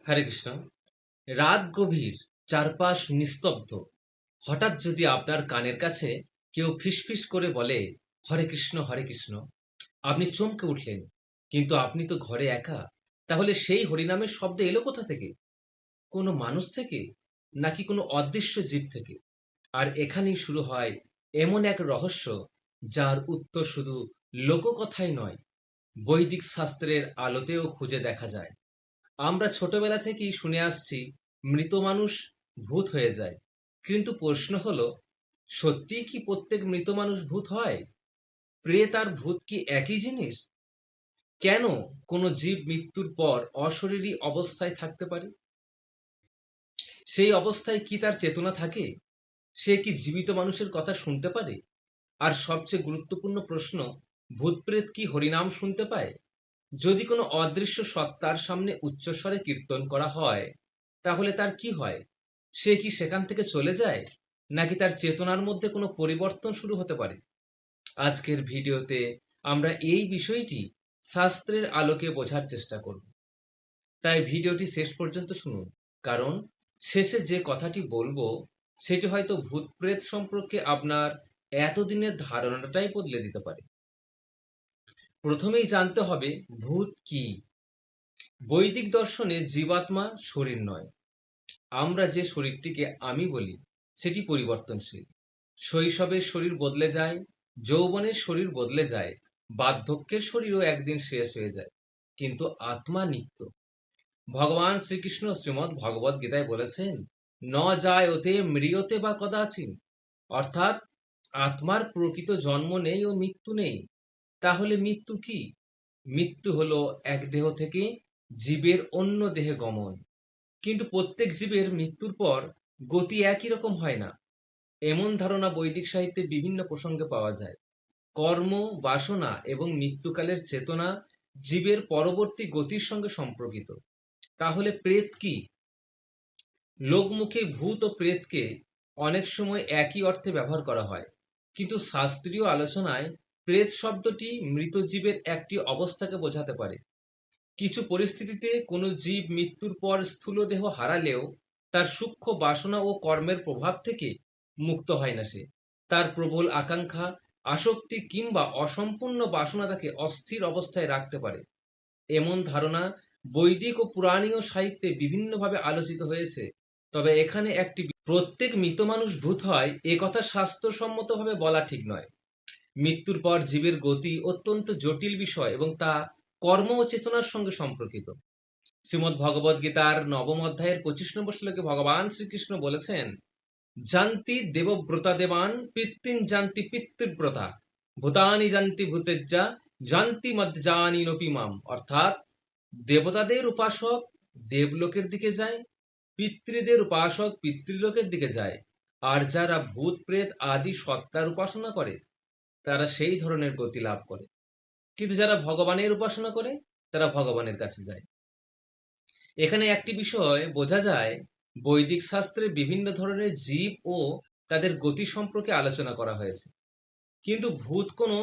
হরে কৃষ্ণ। রাত গভীর, চারপাশ নিস্তব্ধ। হঠাৎ যদি আপনার কানের কাছে কেউ ফিসফিস করে বলে হরে কৃষ্ণ, আপনি চমকে উঠলেন। কিন্তু আপনি তো ঘরে একা। তাহলে সেই হরিনামের শব্দ এলো কোথা থেকে? কোনো মানুষ থেকে, নাকি কোনো অদৃশ্য জীব থেকে? আর এখানেই শুরু হয় এমন এক রহস্য, যার উত্তর শুধু লোককথাই নয়, বৈদিক শাস্ত্রের আলোতেও খুঁজে দেখা যায়। আমরা ছোটবেলা থেকেই শুনে আসছি মৃত মানুষ ভূত হয়ে যায়। কিন্তু প্রশ্ন হলো, সত্যিই কি প্রত্যেক মৃত মানুষ ভূত হয়? প্রেত আর ভূত কি একই জিনিস? কেন কোনো জীব মৃত্যুর পর অশরীরী অবস্থায় থাকতে পারে? সেই অবস্থায় কি তার চেতনা থাকে? সে কি জীবিত মানুষের কথা শুনতে পারে? আর সবচেয়ে গুরুত্বপূর্ণ প্রশ্ন, ভূত প্রেত কি হরিনাম শুনতে পায়? যদি কোনো অদৃশ্য সত্তার সামনে উচ্চস্বরে কীর্তন করা হয়, তাহলে তার কি হয়? সে কি সেখান থেকে চলে যায়, নাকি তার চেতনার মধ্যে কোনো পরিবর্তন শুরু হতে পারে? আজকের ভিডিওতে আমরা এই বিষয়টি শাস্ত্রের আলোকে বোঝার চেষ্টা করব। তাই ভিডিওটি শেষ পর্যন্ত শুনুন, কারণ শেষে যে কথাটি বলবো সেটি হয়তো ভূত প্রেত সম্পর্কে আপনার এতদিনের ধারণাটাই বদলে দিতে পারে। প্রথমেই জানতে হবে ভূত কি। বৈদিক দর্শনে জীবাত্মা শরীর নয়। আমরা যে শরীরটিকে আমি বলি, সেটি পরিবর্তনশীল। শৈশবের শরীর বদলে যায়, যৌবনের শরীর বদলে যায়, বার্ধক্যের শরীরও একদিন শেষ হয়ে যায়, কিন্তু আত্মা নিত্য। ভগবান শ্রীকৃষ্ণ শ্রীমদ্ ভগবত গীতায় বলেছেন, ন যায় ওতে ম্রিয়তে বা কদাচিন। অর্থাৎ আত্মার প্রকৃত জন্ম নেই ও মৃত্যু নেই। তাহলে মৃত্যু কি? মৃত্যু হলো এক দেহ থেকে জীবের অন্য দেহে গমন। কিন্তু প্রত্যেক জীবের মৃত্যুর পর গতি একই রকম হয় না। এমন ধারণা বৈদিক সাহিত্যে বিভিন্ন প্রসঙ্গে পাওয়া যায়। কর্ম, বাসনা এবং মৃত্যুকালের চেতনা জীবের পরবর্তী গতির সঙ্গে সম্পর্কিত। তাহলে প্রেত কি? লোকমুখে ভূত ও প্রেতকে অনেক সময় একই অর্থে ব্যবহার করা হয়, কিন্তু শাস্ত্রীয় আলোচনায় প্রেত শব্দটি মৃত জীবের একটি অবস্থাকে বোঝাতে পারে। কিছু পরিস্থিতিতে কোনো জীব মৃত্যুর পর স্থূল দেহ হারালেও তার সূক্ষ্ম বাসনা ও কর্মের প্রভাব থেকে মুক্ত হয় না সে। তার প্রবল আকাঙ্ক্ষা, আসক্তি কিংবা অসম্পূর্ণ বাসনা তাকে অস্থির অবস্থায় রাখতে পারে। এমন ধারণা বৈদিক ও পুরাণীয় সাহিত্যে বিভিন্নভাবে আলোচিত হয়েছে। তবে এখানে একটি, প্রত্যেক মৃত মানুষ ভূত হয় এ কথা স্বাস্থ্যসম্মতভাবে বলা ঠিক নয়। মৃত্যুর পর জীবের গতি অত্যন্ত জটিল বিষয় এবং তা কর্ম ও চেতনার সঙ্গে সম্পর্কিত। শ্রীমদ্ ভগবদ গীতার নবম অধ্যায়ের 25 নম্বর শ্লোকে ভগবান শ্রীকৃষ্ণ বলেছেন, জান্তি দেবব্রতা দেবান পিতৃন জান্তি পিতৃব্রতা ভূতানি জান্তি ভূতেজ্জা জান্তি মজ্জানি নপিমাম। অর্থাৎ দেবতাদের উপাসক দেবলোকের দিকে যায়, পিতৃদের উপাসক পিতৃলোকের দিকে যায়, আর যারা ভূত প্রেত আদি সত্তার উপাসনা করে তারা সেই ধরনের গতি লাভ করে। কিন্তু যারা ভগবানের উপাসনা করে তারা ভগবানের কাছে যায়। এখানে একটি বিষয় বোঝা যায়, বৈদিক শাস্ত্রে বিভিন্ন ধরনের জীব ও তাদের গতি সম্পর্কে আলোচনা করা হয়েছে। কিন্তু ভূত কোনো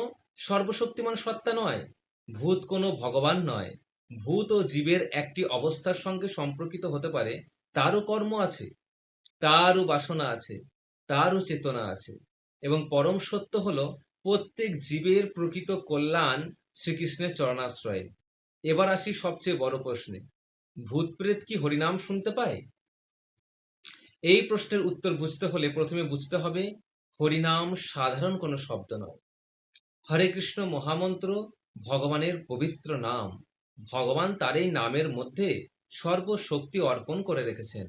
সর্বশক্তিমান সত্তা নয়, ভূত কোনো ভগবান নয়। ভূত ও জীবের একটি অবস্থার সঙ্গে সম্পর্কিত হতে পারে, তারও কর্ম আছে, তারও বাসনা আছে, তারও চেতনা আছে। এবং পরম সত্য হলো প্রত্যেক জীবের প্রকৃত কল্যাণ শ্রীকৃষ্ণের চরণাশ্রয়ে। এবার আসি সবচেয়ে বড় প্রশ্নে, ভূত প্রেত কি হরিনাম শুনতে পায়? এই প্রশ্নের উত্তর বুঝতে হলে প্রথমে বুঝতে হবে, হরিনাম সাধারণ কোনো শব্দ নয়। হরে কৃষ্ণ মহামন্ত্র ভগবানের পবিত্র নাম। ভগবান তার এই নামের মধ্যে সর্বশক্তি অর্পণ করে রেখেছেন।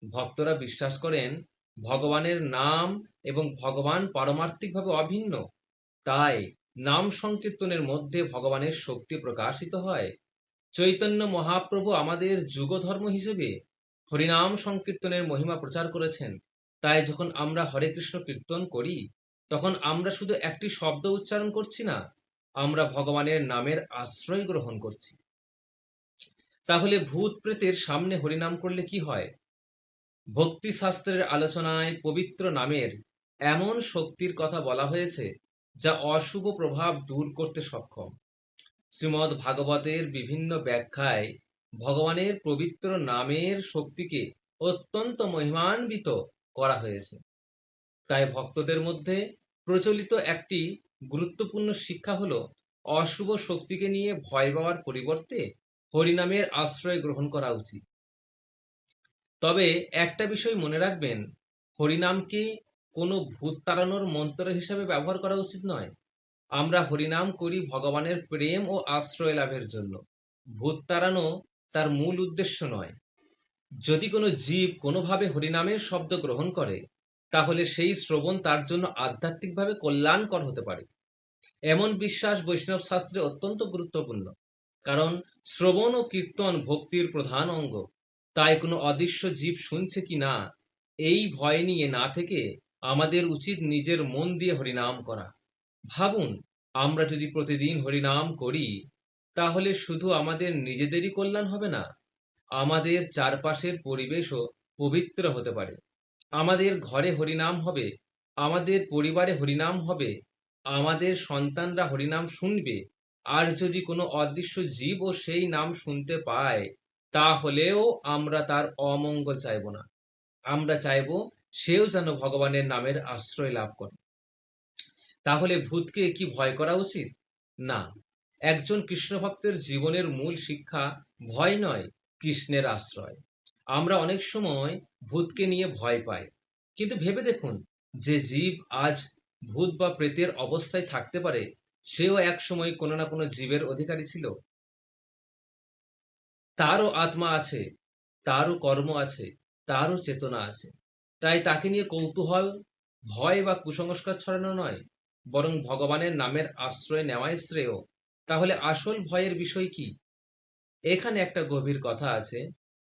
ভক্তরা বিশ্বাস করেন ভগবানের নাম এবং ভগবান পারমার্থিকভাবে অভিন্ন। তাই নাম সংকীর্তনের মধ্যে ভগবানের শক্তি প্রকাশিত হয়। চৈতন্য মহাপ্রভু আমাদের যুগধর্ম হিসেবে হরিনাম সংকীর্তনের মহিমা প্রচার করেছেন। তাই যখন আমরা হরে কৃষ্ণ কীর্তন করি, তখন আমরা শুধু একটি শব্দ উচ্চারণ করছি না, আমরা ভগবানের নামের আশ্রয় গ্রহণ করছি। তাহলে ভূত প্রেতের সামনে হরিনাম করলে কি হয়? ভক্তি শাস্ত্রের আলোচনায় পবিত্র নামের এমন শক্তির কথা বলা হয়েছে যা অশুভ প্রভাব দূর করতে সক্ষম। শ্রীমদ্ ভাগবতের বিভিন্ন ব্যাখ্যায় ভগবানের পবিত্র নামের শক্তিকে অত্যন্ত মহিমান্বিত করা হয়েছে। তাই ভক্তদের মধ্যে প্রচলিত একটি গুরুত্বপূর্ণ শিক্ষা হলো অশুভ শক্তিকে নিয়ে ভয় পাওয়ার পরিবর্তে হরিনামের আশ্রয় গ্রহণ করা উচিত। তবে একটা বিষয় মনে রাখবেন, হরিনামকে কোনো ভূত তাড়ানোর মন্ত্র হিসেবে ব্যবহার করা উচিত নয়। আমরা হরিনাম করি ভগবানের প্রেম ও আশ্রয় লাভের জন্য। ভূত তাড়ানো তার মূল উদ্দেশ্য নয়। যদি কোনো জীব কোনোভাবে হরিনামের শব্দ গ্রহণ করে, তাহলে সেই শ্রবণ তার জন্য আধ্যাত্মিকভাবে কল্যাণকর হতে পারে। এমন বিশ্বাস বৈষ্ণব শাস্ত্রে অত্যন্ত গুরুত্বপূর্ণ। কারণ শ্রবণ ও কীর্তন ভক্তির প্রধান অঙ্গ। তাই কোনো অদৃশ্য জীব শুনছে কি না, এই ভয় নিয়ে না থেকে আমাদের উচিত নিজের মন দিয়ে হরিনাম করা। ভাবুন, আমরা যদি প্রতিদিন হরিনাম করি, তাহলে শুধু আমাদের নিজেদেরই কল্যাণ হবে না, আমাদের চারপাশের পরিবেশও পবিত্র হতে পারে। আমাদের ঘরে হরিনাম হবে, আমাদের পরিবারে হরিনাম হবে, আমাদের সন্তানরা হরিনাম শুনবে। আর যদি কোনো অদৃশ্য জীবও সেই নাম শুনতে পায়, তাহলেও আমরা তার অমঙ্গল চাইব না। আমরা চাইব সেও যেন ভগবানের নামের আশ্রয় লাভ করে। তাহলে ভূতকে কি ভয় করা উচিত? না। একজন কৃষ্ণ ভক্তের জীবনের মূল শিক্ষা ভয় নয়, কৃষ্ণের আশ্রয়। আমরা অনেক সময় ভূতকে নিয়ে ভয় পাই, কিন্তু ভেবে দেখুন, যে জীব আজ ভূত বা প্রেতের অবস্থায় থাকতে পারে, সেও এক সময় কোনো না কোনো জীবের অধিকারী ছিল। তারও আত্মা আছে, তারও কর্ম আছে, তারও চেতনা আছে। তাই তাকে নিয়ে কৌতূহল, ভয় বা কুসংস্কার ছড়ানো নয়, বরং ভগবানের নামের আশ্রয় নেওয়াই শ্রেয়। তাহলে আসল ভয়ের বিষয় কি? এখানে একটা গভীর কথা আছে।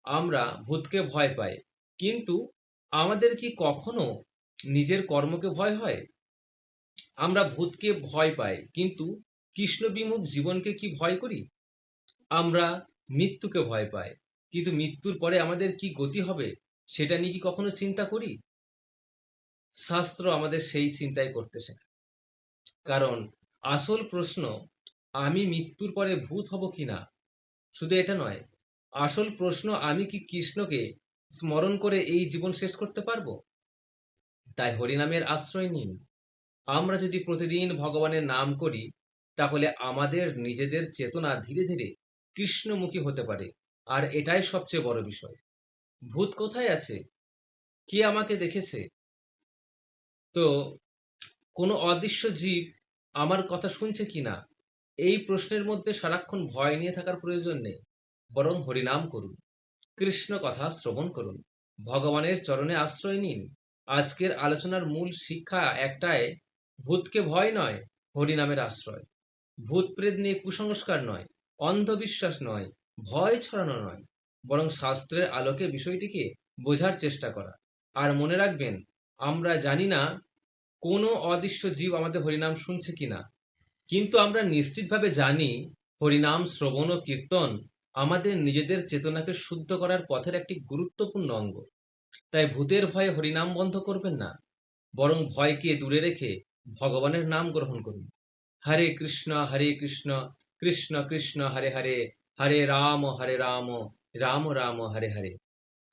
আমরা ভূতকে ভয় পাই, কিন্তু আমাদের কি কখনো নিজের কর্মকে ভয় হয়? আমরা ভূতকে ভয় পাই, কিন্তু কৃষ্ণ বিমুখ জীবনকে কি ভয় করি? আমরা মৃত্যুকে ভয় পাই, কিন্তু মৃত্যুর পরে আমাদের কি গতি হবে, সেটা নিয়ে কি কখনো চিন্তা করি? শাস্ত্র আমাদের সেই চিন্তাই করতে শেখায়। কারণ আসল প্রশ্ন, আমি মৃত্যুর পরে ভূত হব কিনা, শুধু এটা নয়। আসল প্রশ্ন, আমি কি কৃষ্ণকে স্মরণ করে এই জীবন শেষ করতে পারবো? তাই হরিনামের আশ্রয় নিন। আমরা যদি প্রতিদিন ভগবানের নাম করি, তাহলে আমাদের নিজেদের চেতনা ধীরে ধীরে কৃষ্ণমুখী হতে পারে। আর এটাই সবচেয়ে বড় বিষয়। ভূত কোথায় আছে? কে আমাকে দেখেছে? তো কোনো অদৃশ্য জীব আমার কথা শুনছে কিনা, এই প্রশ্নের মধ্যে সারাক্ষণ ভয় নিয়ে থাকার প্রয়োজন নেই। বরং হরিনাম করুন, কৃষ্ণ কথা শ্রবণ করুন, ভগবানের চরণে আশ্রয় নিন। আজকের আলোচনার মূল শিক্ষা একটাই, ভূতকে ভয় নয়, হরিনামের আশ্রয়। ভূত প্রেত নিয়ে কুসংস্কার নয়, অন্ধবিশ্বাস নয়, ভয় ছড়ানো নয়, বরং শাস্ত্রের আলোকে বিষয়টিকে বোঝার চেষ্টা করা। আর মনে রাখবেন, আমরা জানি না কোনো অদৃশ্য জীব আমাদের হরিনাম শুনছে কিনা, কিন্তু আমরা নিশ্চিতভাবে জানি, হরিনাম শ্রবণ ও কীর্তন আমাদের নিজেদের চেতনাকে শুদ্ধ করার পথের একটি গুরুত্বপূর্ণ অঙ্গ। তাই ভূতের ভয়ে হরিনাম বন্ধ করবেন না, বরং ভয়কে দূরে রেখে ভগবানের নাম গ্রহণ করুন। হরে কৃষ্ণ কৃষ্ণ কৃষ্ণ হরে হরে, হরে রাম রাম রাম হরে হরে।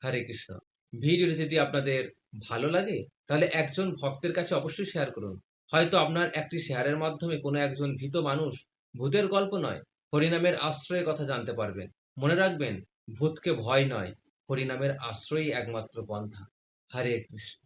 হরে কৃষ্ণ। ভিডিওটি যদি আপনাদের ভালো লাগে, তাহলে একজন ভক্তের কাছে অবশ্যই শেয়ার করুন। হয়তো আপনার একটি শেয়ারের মাধ্যমে কোনো একজন ভীত মানুষ ভূতের গল্প নয়, হরিনামের আশ্রয়ের কথা জানতে পারবেন। মনে রাখবেন, ভূতকে ভয় নয়, হরিনামের আশ্রয়ই একমাত্র পন্থা। হরে কৃষ্ণ।